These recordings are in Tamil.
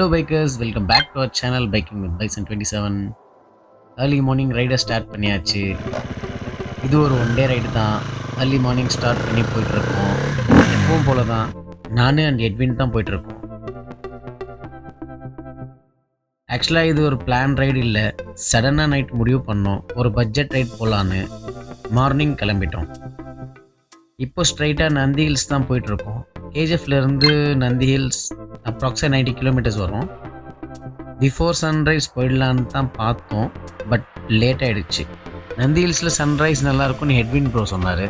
Hello bikers, welcome back to our channel Biking with Bison 27. Early morning ரைடை start பண்ணியாச்சு. இது ஒரு ஒன் டே ரைடு தான். early morning ஸ்டார்ட் பண்ணி போயிட்டுருக்கோம். எப்பவும் போல தான் நான் அண்ட் எட்வின் தான் போயிட்டுருக்கோம். ஆக்சுவலாக இது ஒரு பிளான் ரைடு இல்லை, சடனாக நைட் முடிவு பண்ணோம் ஒரு பட்ஜெட் ரைட் போகலான்னு. மார்னிங் கிளம்பிட்டோம். இப்போ ஸ்ட்ரைட்டாக நந்தி ஹில்ஸ் தான் போயிட்டுருக்கோம். கேஜிஎஃப்லேருந்து நந்தி ஹில்ஸ் அப்ராக்சிமேட் 90 கிலோமீட்டர்ஸ் வரும். பிஃபோர் சன்ரைஸ் போயிடலான்னு தான் பார்த்தோம், பட் லேட் ஆகிடுச்சு. நந்தி ஹில்ஸில் சன்ரைஸ் நல்லாயிருக்கும்னு ஹெட்வின் ப்ரோ சொன்னார்.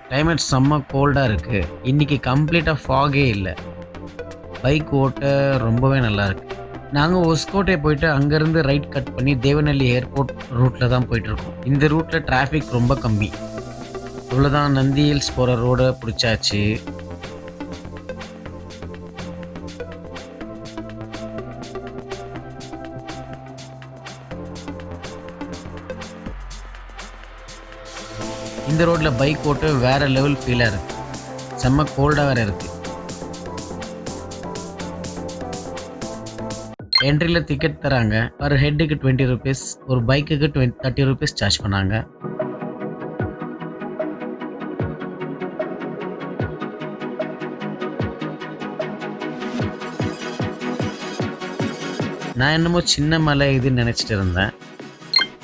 கிளைமேட் செம்ம கோல்டாக இருக்குது. இன்றைக்கி கம்ப்ளீட்டாக ஃபாகே இல்லை. பைக் ஓட்ட ரொம்பவே நல்லாயிருக்கு. நாங்கள் ஒஸ்கோட்டே போயிட்டு அங்கேருந்து ரைட் கட் பண்ணி தேவநல்லி ஏர்போர்ட் ரூட்டில் தான் போயிட்டுருக்கோம். இந்த ரூட்டில் டிராஃபிக் ரொம்ப கம்மி. இவ்வளோதான், நந்தி ஹில்ஸ் போகிற ரோடை பிடிச்சாச்சு. இந்த ரோட்டில் பைக் ஓட்ட வேறு லெவல் ஃபீலாக இருக்குது. செம்ம கோல்டாக வேறு இருக்குது. என்ட்ரியில் டிக்கெட் தராங்க. ஒரு ஹெட்டுக்கு 20 ருபீஸ், ஒரு பைக்குக்கு 30 ருபீஸ் சார்ஜ் பண்ணாங்க. நான் என்னமோ சின்ன மலை இதுன்னு நினச்சிட்டு இருந்தேன்.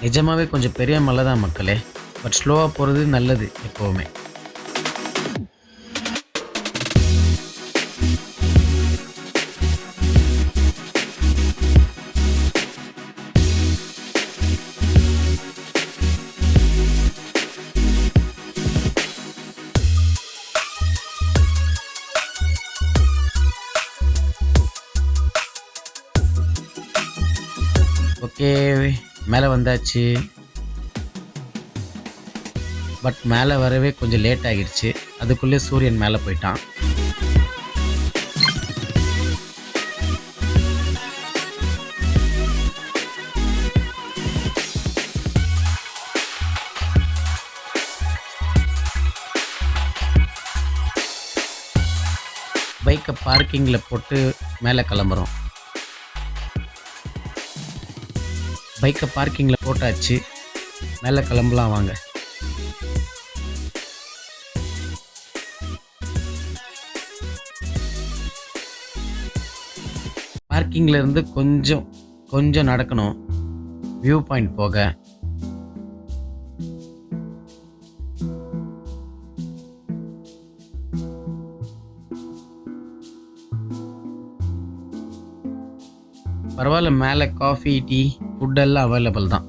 நிஜமாகவே கொஞ்சம் பெரிய மலை தான் மக்களே. பட் ஸ்லோவாக போகிறது நல்லது எப்போவுமே. ஓகே, மேலே வந்தாச்சு. பட் மேலே வரவே கொஞ்சம் லேட் ஆகிடுச்சு. அதுக்குள்ளே சூரியன் மேலே போயிட்டான். பைக்கை பார்க்கிங்கில் போட்டு மேலே கிளம்புறோம். பைக்கை பார்க்கிங்கில் போட்டாச்சு, மேலே கிளம்பலாம் வாங்க. பார்க்கிங்கில் இருந்து கொஞ்சம் நடக்கணும் வியூ பாயிண்ட் போக. பரவாயில்ல, மேலே காஃபி டீ ஃபுட்டெல்லாம் அவைலபிள் தான்.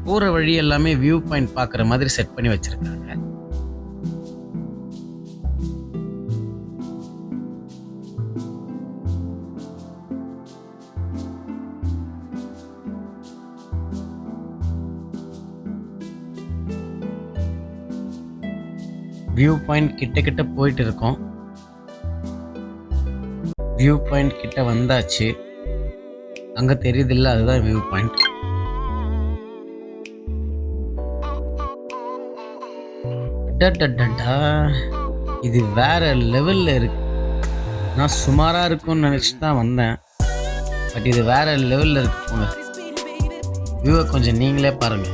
போகிற வழி எல்லாமே வியூ பாயிண்ட் பார்க்குற மாதிரி செட் பண்ணி வச்சுருக்காங்க. வியூ பாயிண்ட் கிட்ட போயிட்டு இருக்கோம். வியூ பாயிண்ட் கிட்ட வந்தாச்சு. அங்கே தெரியுதில்ல, அதுதான் வியூ பாயிண்ட். இது வேற லெவல்ல இருக்கு. நான் சுமாராக இருக்கும்னு நினச்சிட்டு தான் வந்தேன், பட் இது வேற லெவல்ல இருக்கு. போங்க, வியூவை கொஞ்சம் நீங்களே பாருங்க.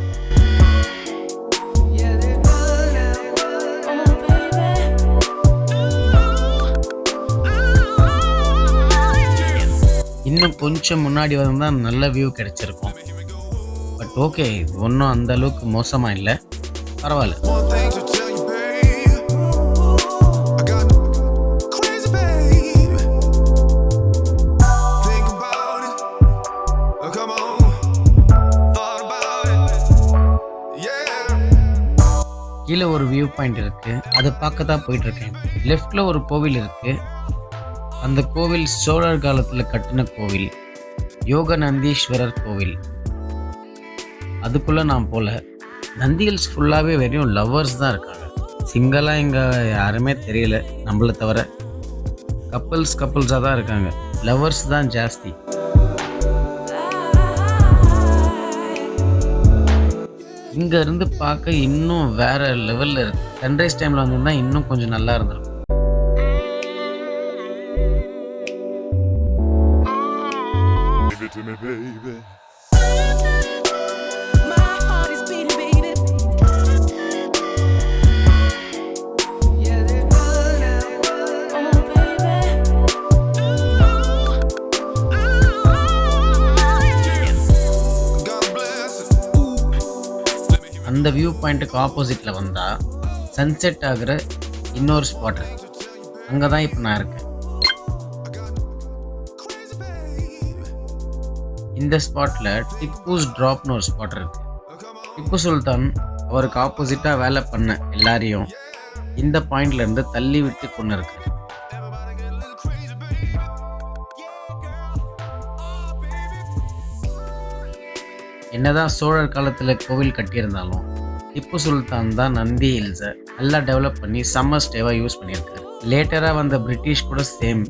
இன்னும் கொஞ்சம் முன்னாடி வந்தால் நல்ல வியூ கிடைச்சிருக்கும். பட் ஓகே, ஒன்றும் அந்த அளவுக்கு மோசமாக இல்லை, பரவாயில்ல. கீழே ஒரு வியூ பாயிண்ட் இருக்கு, அதை பார்க்க தான் போயிட்டு இருக்கேன். லெஃப்ட்ல ஒரு கோவில் இருக்கு. அந்த கோவில் சோழர் காலத்தில் கட்டின கோவில், யோகநந்தீஸ்வரர் கோவில். அதுக்குள்ள நான் போல. நந்தி ஹில்ஸ் ஃபுல்லாகவே வெறும் லவ்வர்ஸ் தான் இருக்காங்க. சிங்கிளாக இங்கே யாருமே தெரியல நம்மளை தவிர. கப்புள்ஸாக தான் இருக்காங்க. லவ்வர்ஸ் தான் ஜாஸ்தி. இங்க இருந்து பார்க்க இன்னும் வேற லெவல்ல இருக்கு. சன்ரைஸ் டைம்ல வந்திருந்தா இன்னும் கொஞ்சம் நல்லா இருந்திருக்கும். Give it to me, baby. My heart is beating, baby. Yeah, they're good now. Oh, baby. God bless it. Ooh. Let me hear அந்த வியூ பாயிண்ட்டுக்கு ஆப்போசிட்ல வந்தா சன்செட் ஆகுற இன்னொரு ஸ்பாட் இருக்கு. அங்கே தான் இப்போ நான் இருக்கேன். crazy, baby. இந்த ஸ்பாட்ல டிப்பூஸ் ட்ராப்னு ஒரு ஸ்பாட் இருக்கு. திப்பு சுல்தான் அவருக்கு ஆப்போசிட்டா வேலை பண்ண எல்லாரையும் இந்த பாயிண்ட்ல இருந்து தள்ளி விட்டு கொண்டு இருக்கு. Everybody get a little crazy, baby. Yeah, girl. Oh, baby. என்னதான் சோழர் காலத்துல கோவில் கட்டியிருந்தாலும் திப்பு சுல்தான் தான் நந்தி ஹில்ஸை நல்லா டெவலப் பண்ணி சம்மர் ஸ்டேவா யூஸ் பண்ணியிருக்காரு. லேட்டரா வந்த பிரிட்டிஷ் கூட சேம்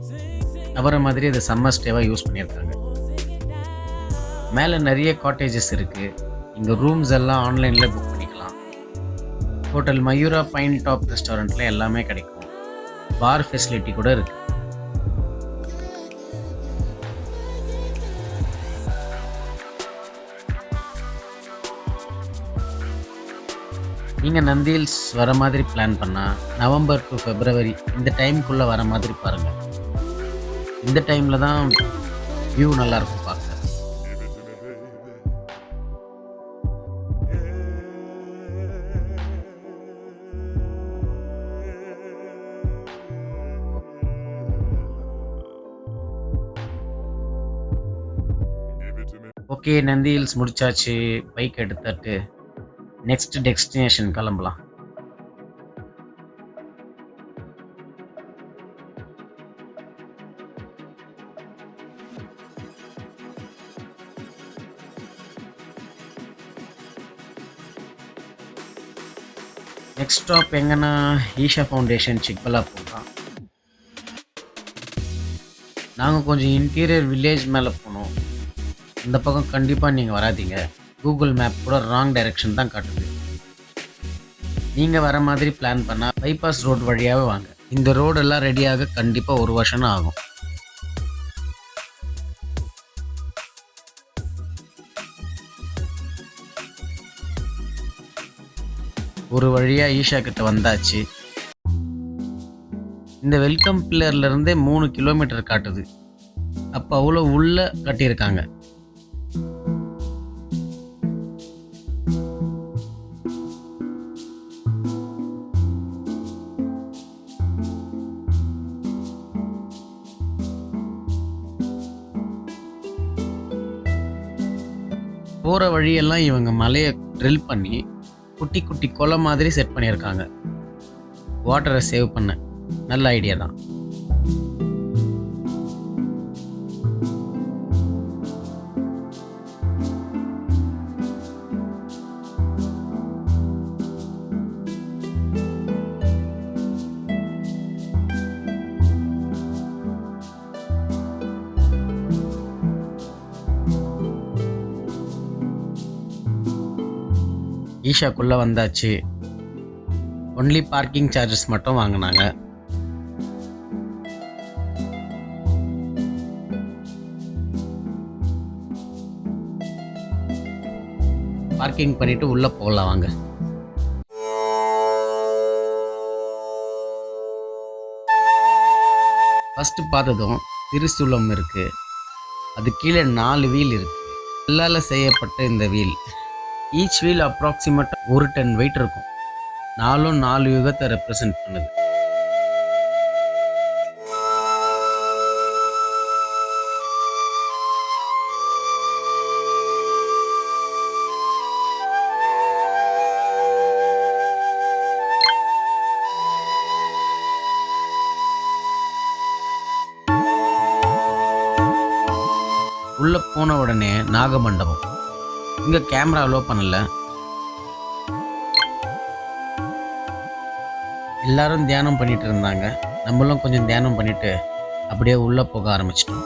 அவரை மாதிரி இதை சம்மர் ஸ்டேவா யூஸ் பண்ணியிருக்காங்க. மேலே நிறைய காட்டேஜஸ் இருக்கு. இங்கே ரூம்ஸ் எல்லாம் ஆன்லைனில் புக் பண்ணிக்கலாம். ஹோட்டல் மயூரா பைன் டாப் ரெஸ்டாரண்ட்டில் எல்லாமே கிடைக்கும். பார் ஃபெசிலிட்டி கூட இருக்கு. நீங்கள் நந்தி ஹில்ஸ் வர மாதிரி பிளான் பண்ணால் நவம்பர் டு ஃபெப்ரவரி இந்த டைமுக்குள்ளே வர மாதிரி பாருங்கள். இந்த டைமில் தான் வியூ நல்லாயிருக்கும் பார்க்க. Give it to me, baby. Give it to me. Okay, Nandi hills முடிச்சாச்சு. பைக் எடுத்துட்டு நெக்ஸ்ட் டெஸ்டினேஷன் கிளம்பலாம். நெக்ஸ்ட் ஸ்டாப் எங்கன்னா ஈஷா ஃபவுண்டேஷன் சிக்பல்லாப்பூர் தான். நாங்கள் கொஞ்சம் இன்டீரியர் வில்லேஜ் மேலே போனோம். இந்த பக்கம் கண்டிப்பாக நீங்கள் வராதீங்க. கூகுள் மேப் கூட ராங் டைரெக்ஷன் தான் காட்டுது. நீங்கள் வர மாதிரி பிளான் பண்ணால் பைபாஸ் ரோடு வழியாகவே வாங்க. இந்த ரோடெல்லாம் ரெடியாக கண்டிப்பாக 1 வருஷம் ஆகும். ஒரு வழியாக ஈஷா கிட்ட வந்தாச்சு. இந்த வெல்கம் பில்லர்லேருந்தே 3 கிலோமீட்டர் காட்டுது. அப்போ அவ்வளோ உள்ள கட்டியிருக்காங்க. போகிற வழியெல்லாம் இவங்க மலையை ட்ரில் பண்ணி குட்டி குட்டி கொலை மாதிரி செட் பண்ணியிருக்காங்க. வாட்டரை சேவ் பண்ண நல்ல ஐடியா தான். ஈஷாக்குள்ளே வந்தாச்சு. ஒன்லி பார்க்கிங் சார்ஜஸ் மட்டும் வாங்கினாங்க. பார்க்கிங் பண்ணிட்டு உள்ளே போகலாம் வாங்க. ஃபஸ்ட்டு பார்த்ததும் திருசூலம் இருக்குது. அது கீழே 4 வீல் இருக்குது. கல்லால் செய்யப்பட்ட இந்த wheel each wheel approximate 1 ton weight இருக்கும். 4 யுகத்தை ரெப்ரசன்ட் பண்ணுது. உள்ள போன உடனே நாகமண்டபம். இங்க கேமரா அலோ பண்ணல. எல்லாரும் தியானம் பண்ணிட்டு இருந்தாங்க. நம்மளும் கொஞ்சம் தியானம் பண்ணிட்டு அப்படியே உள்ள போக ஆரம்பிச்சிட்டோம்.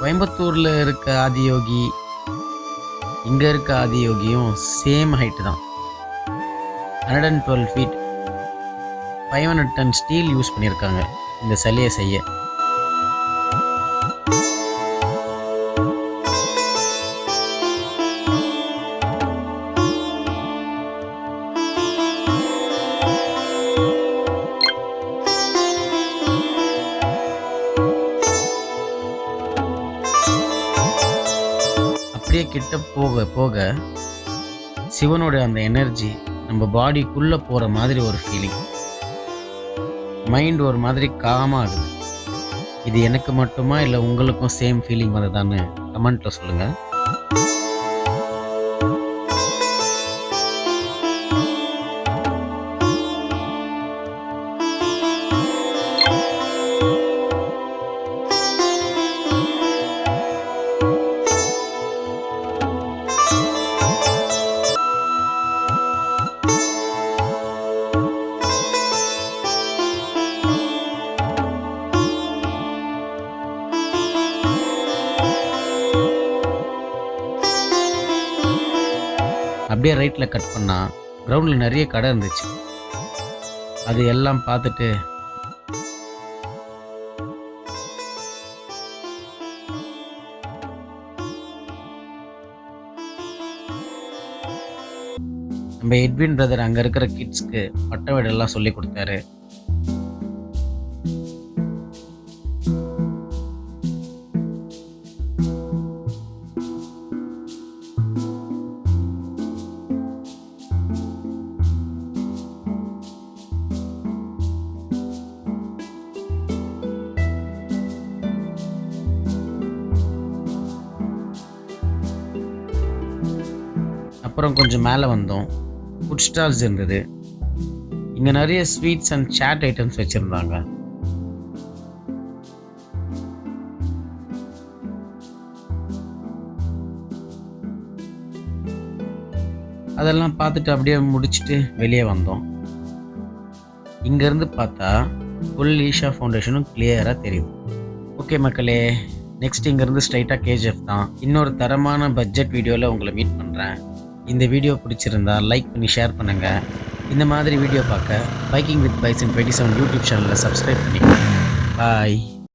கோயம்புத்தூர்ல இருக்க ஆதியோகி இங்கே இருக்க ஆதியோகியும் சேம் ஹைட்டு தான், 112 ஃபீட். 500 டன் ஸ்டீல் யூஸ் பண்ணியிருக்காங்க இந்த சிலையை செய்ய. அப்படியே கிட்ட போக போக சிவனோட அந்த எனர்ஜி நம்ம பாடிக்குள்ளே போகிற மாதிரி ஒரு ஃபீலிங். மைண்ட் ஒரு மாதிரி காமாகுது. இது எனக்கு மட்டுமா இல்லை உங்களுக்கும் சேம் ஃபீலிங் வந்ததான்னு கமெண்ட்டில் சொல்லுங்கள். அப்படியே ரைட்டில் கட் பண்ணால் கிரவுண்டில் நிறைய கடை இருந்துச்சு. அது எல்லாம் பார்த்துட்டு நம்ம எட்வின் பிரதர் அங்கே இருக்கிற கிட்ஸ்க்கு பட்ட வீடெல்லாம் சொல்லி கொடுத்தாரு. அப்புறம் கொஞ்சம் மேலே வந்தோம். ஃபுட் ஸ்டால்ஸ் இருந்தது. இங்கே நிறைய ஸ்வீட்ஸ் அண்ட் சாட் ஐட்டம்ஸ் வச்சுருந்தாங்க. அதெல்லாம் பார்த்துட்டு அப்படியே முடிச்சுட்டு வெளியே வந்தோம். இங்கேருந்து பார்த்தா ஃபுல் ஈஷா ஃபவுண்டேஷனும் கிளியராக தெரியுது. ஓகே மக்களே, நெக்ஸ்ட் இங்கேருந்து ஸ்ட்ரைட்டாக கேஜிஎஃப் தான். இன்னொரு தரமான பட்ஜெட் வீடியோவில் உங்களை மீட் பண்ணுறேன். இந்த வீடியோ பிடிச்சிருந்தா லைக் பண்ணி ஷேர் பண்ணுங்கள். இந்த மாதிரி வீடியோ பார்க்க பைக்கிங் வித் பைசன் 27 யூடியூப் சேனலை சப்ஸ்கிரைப் பண்ணிக்கோங்க. பாய்.